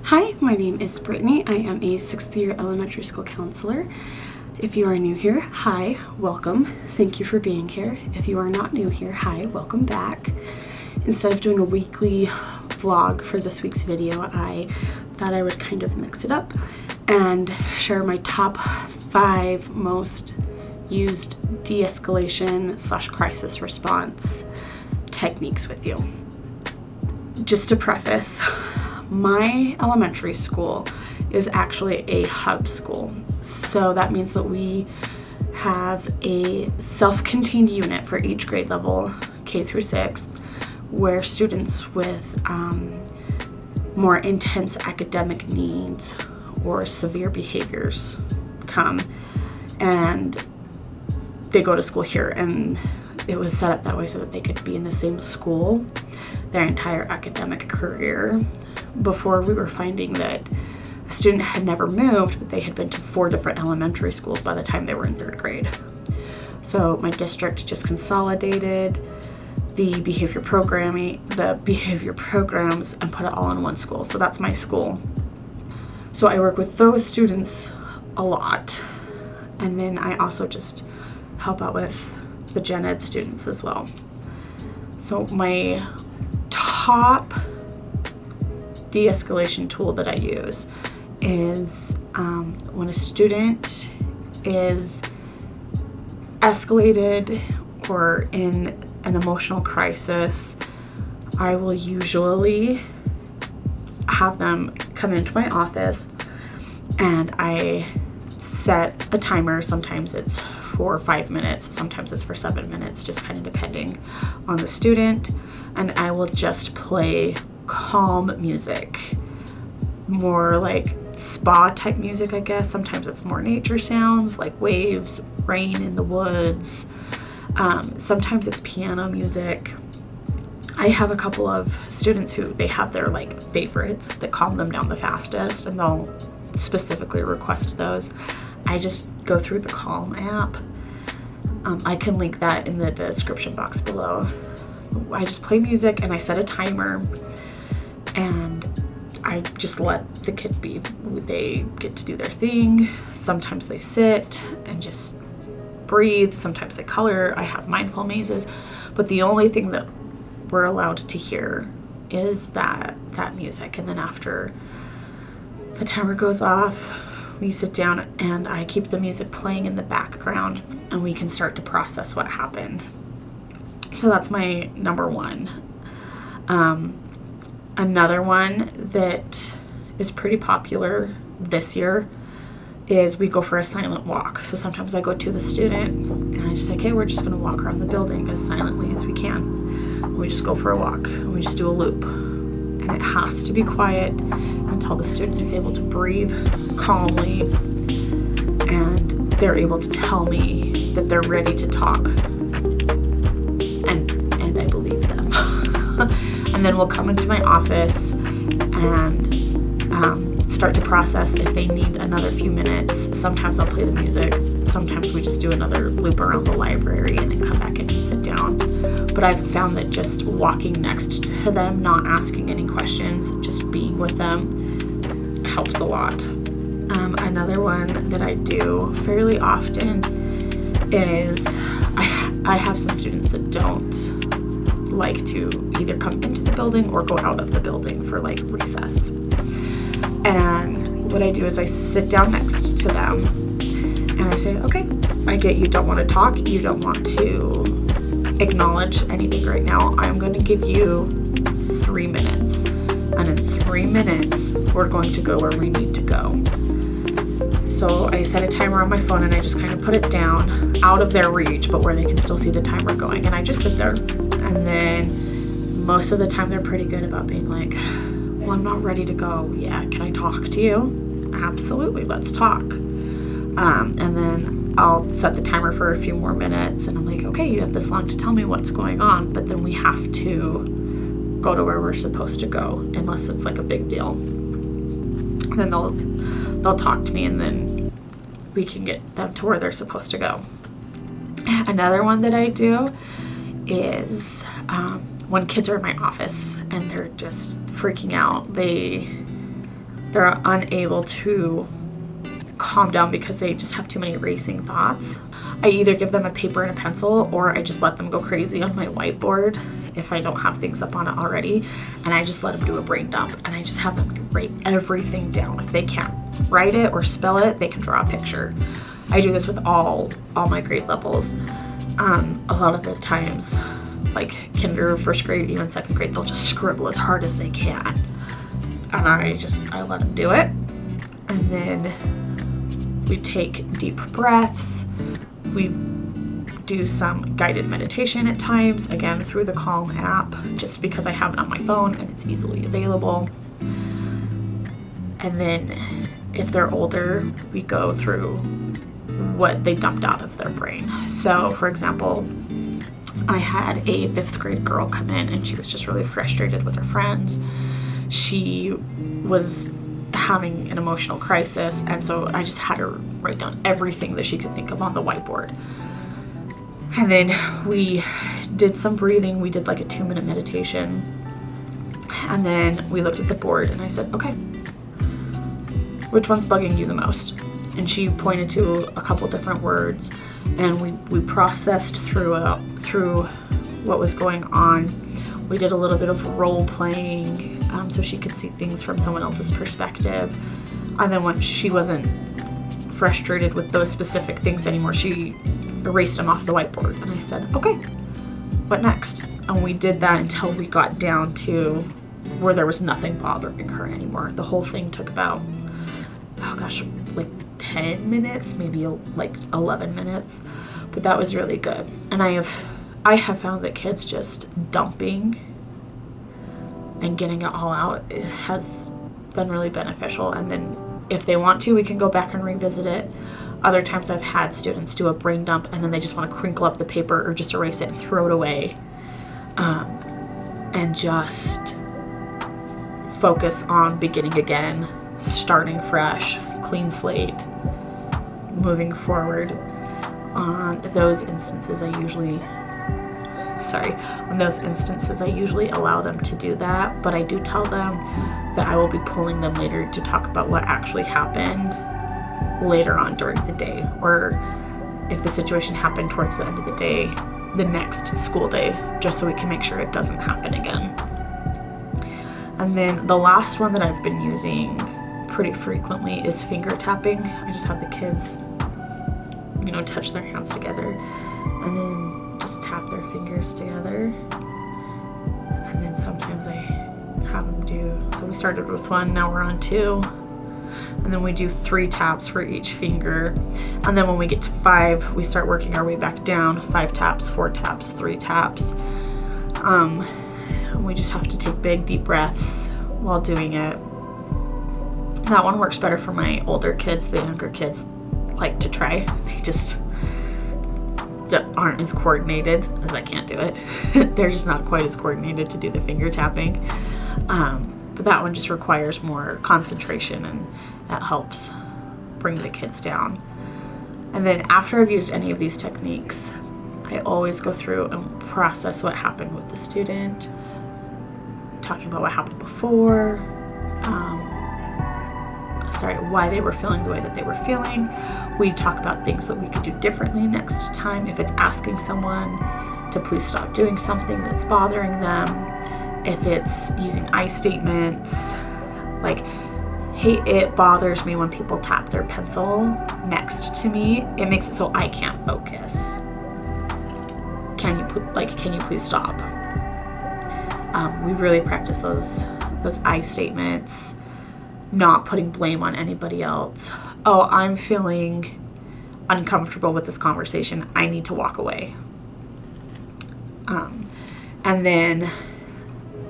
Hi, my name is Brittany. I am a 6th year elementary school counselor. If you are new here, hi, welcome. Thank you for being here. If you are not new here, hi, welcome back. Instead of doing a weekly vlog for this week's video, I thought I would kind of mix it up and share my top 5 most used de-escalation / crisis response techniques with you. Just to preface, my elementary school is actually a hub school. So that means that we have a self-contained unit for each grade level, K through 6th, where students with more intense academic needs or severe behaviors come and they go to school here, and it was set up that way so that they could be in the same school their entire academic career. Before, we were finding that a student had never moved, but they had been to 4 different elementary schools by the time they were in 3rd grade. So my district just consolidated the behavior programs and put it all in one school. So that's my school. So I work with those students a lot. And then I also just help out with the gen ed students as well. So my top de-escalation tool that I use is when a student is escalated or in an emotional crisis, I will usually have them come into my office and I set a timer. Sometimes it's for 5 minutes, sometimes it's for 7 minutes, just kind of depending on the student, and I will just play calm music, more like spa type music, I guess. Sometimes it's more nature sounds like waves, rain in the woods. Sometimes it's piano music. I have a couple of students who they have their like favorites that calm them down the fastest, and they'll specifically request those. I just go through the Calm app. I can link that in the description box below. I just play music and I set a timer, and I just let the kids be. They get to do their thing. Sometimes they sit and just breathe. Sometimes they color. I have mindful mazes, but the only thing that we're allowed to hear is that music. And then after the timer goes off, we sit down and I keep the music playing in the background, and we can start to process what happened. So that's my number one. Another one that is pretty popular this year is we go for a silent walk. So sometimes I go to the student and I just say, okay, we're just gonna walk around the building as silently as we can. And we just go for a walk and we just do a loop. And it has to be quiet until the student is able to breathe calmly and they're able to tell me that they're ready to talk. And I believe them. And then we'll come into my office and start to process if they need another few minutes. Sometimes I'll play the music. Sometimes we just do another loop around the library and then come back in and sit down. But I've found that just walking next to them, not asking any questions, just being with them helps a lot. Another one that I do fairly often is I have some students that don't like to either come into the building or go out of the building for like recess. And what I do is I sit down next to them and I say, okay, I get you don't want to talk, you don't want to acknowledge anything right now. I'm going to give you 3 minutes. And in 3 minutes, we're going to go where we need to go. So I set a timer on my phone and I just kind of put it down out of their reach, but where they can still see the timer going. And I just sit there. And then most of the time they're pretty good about being like, well, I'm not ready to go yet. Can I talk to you? Absolutely, let's talk. And then I'll set the timer for a few more minutes and I'm like, okay, you have this long to tell me what's going on, but then we have to go to where we're supposed to go unless it's like a big deal. And then they'll talk to me and then we can get them to where they're supposed to go. Another one that I do is when kids are in my office and they're just freaking out. they're unable to calm down because they just have too many racing thoughts, I either give them a paper and a pencil, or I just let them go crazy on my whiteboard if I don't have things up on it already, and I just let them do a brain dump, and I just have them write everything down. If they can't write it or spell it, they can draw a picture. I do this with all my grade levels. A lot of the times, like kinder, first grade, even second grade, they'll just scribble as hard as they can, and I let them do it. And then we take deep breaths. We do some guided meditation at times, again through the Calm app, just because I have it on my phone and it's easily available. And then if they're older, we go through what they dumped out of their brain. So for example, I had a 5th grade girl come in, and she was just really frustrated with her friends. She was having an emotional crisis, and so I just had her write down everything that she could think of on the whiteboard. And then we did some breathing. We did like a 2-minute meditation, and then we looked at the board, and I said, okay, which one's bugging you the most? And she pointed to a couple different words, and we processed through what was going on. We did a little bit of role playing, so she could see things from someone else's perspective. And then when she wasn't frustrated with those specific things anymore, she erased them off the whiteboard. And I said, okay, what next? And we did that until we got down to where there was nothing bothering her anymore. The whole thing took about, like 10 minutes, maybe like 11 minutes, but that was really good. And I have found that kids just dumping and getting it all out, it has been really beneficial. And then if they want to, we can go back and revisit it. Other times I've had students do a brain dump, and then they just want to crinkle up the paper or just erase it and throw it away, and just focus on beginning again, starting fresh, clean slate, moving forward. On those instances, I usually allow them to do that, but I do tell them that I will be pulling them later to talk about what actually happened later on during the day, or if the situation happened towards the end of the day, the next school day, just so we can make sure it doesn't happen again. And then the last one that I've been using pretty frequently is finger tapping. I just have the kids, touch their hands together and then just tap their fingers together. And then sometimes I have them so we started with 1, now we're on 2. And then we do 3 taps for each finger. And then when we get to 5, we start working our way back down. 5 taps, 4 taps, 3 taps. We just have to take big, deep breaths while doing it. That one works better for my older kids. The younger kids like to try. They just aren't as coordinated, as I can't do it. They're just not quite as coordinated to do the finger tapping. But that one just requires more concentration, and that helps bring the kids down. And then after I've used any of these techniques, I always go through and process what happened with the student, talking about what happened before, why they were feeling the way that they were feeling. We talk about things that we could do differently next time. If it's asking someone to please stop doing something that's bothering them, if it's using I statements, like, hey, it bothers me when people tap their pencil next to me. It makes it so I can't focus. Can you please stop? We really practice those I statements, not putting blame on anybody else. Oh, I'm feeling uncomfortable with this conversation, I need to walk away. And then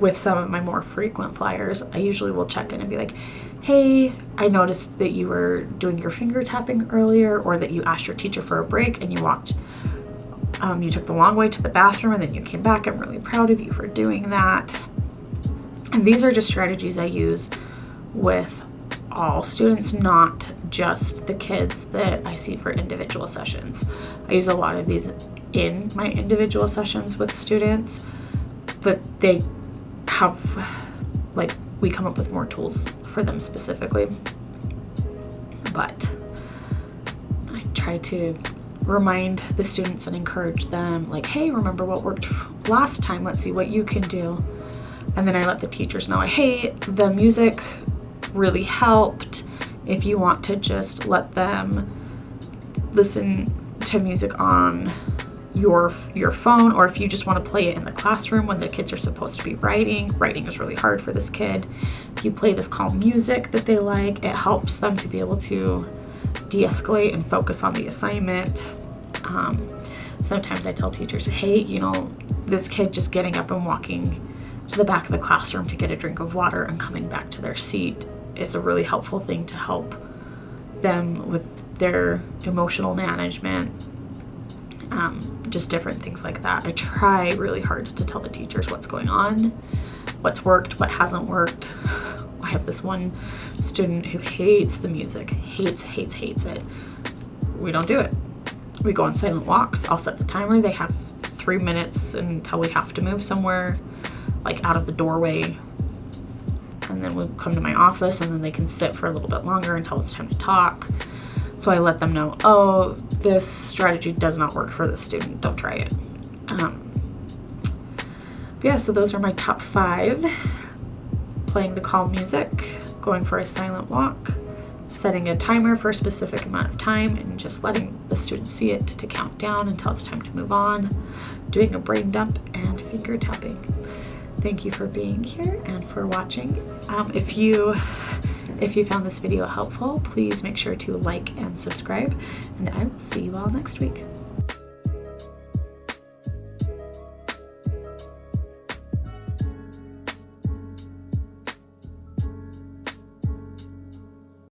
with some of my more frequent flyers, I usually will check in and be like, hey, I noticed that you were doing your finger tapping earlier, or that you asked your teacher for a break and you you took the long way to the bathroom and then you came back. I'm really proud of you for doing that. And these are just strategies I use with all students, not just the kids that I see for individual sessions. I use a lot of these in my individual sessions with students, but they have, we come up with more tools for them specifically. But I try to remind the students and encourage them, like, hey, remember what worked last time, let's see what you can do. And then I let the teachers know, hey, the music really helped. If you want to just let them listen to music on your phone, or if you just want to play it in the classroom when the kids are supposed to be writing is really hard for this kid. If you play this calm music that they like, it helps them to be able to de-escalate and focus on the assignment. Sometimes I tell teachers, hey, you know, this kid just getting up and walking to the back of the classroom to get a drink of water and coming back to their seat is a really helpful thing to help them with their emotional management. Just different things like that. I try really hard to tell the teachers what's going on, what's worked, what hasn't worked. I have this one student who hates the music, hates it. We don't do it. We go on silent walks. I'll set the timer. They have 3 minutes until we have to move somewhere, like out of the doorway. And then we'll come to my office, and then they can sit for a little bit longer until it's time to talk. So I let them know, oh, this strategy does not work for this student. Don't try it. Yeah, so those are my top 5. Playing the calm music, going for a silent walk, setting a timer for a specific amount of time, and just letting the students see it to count down until it's time to move on, doing a brain dump, and finger tapping. Thank you for being here and for watching. If you found this video helpful, please make sure to like and subscribe, and I will see you all next week.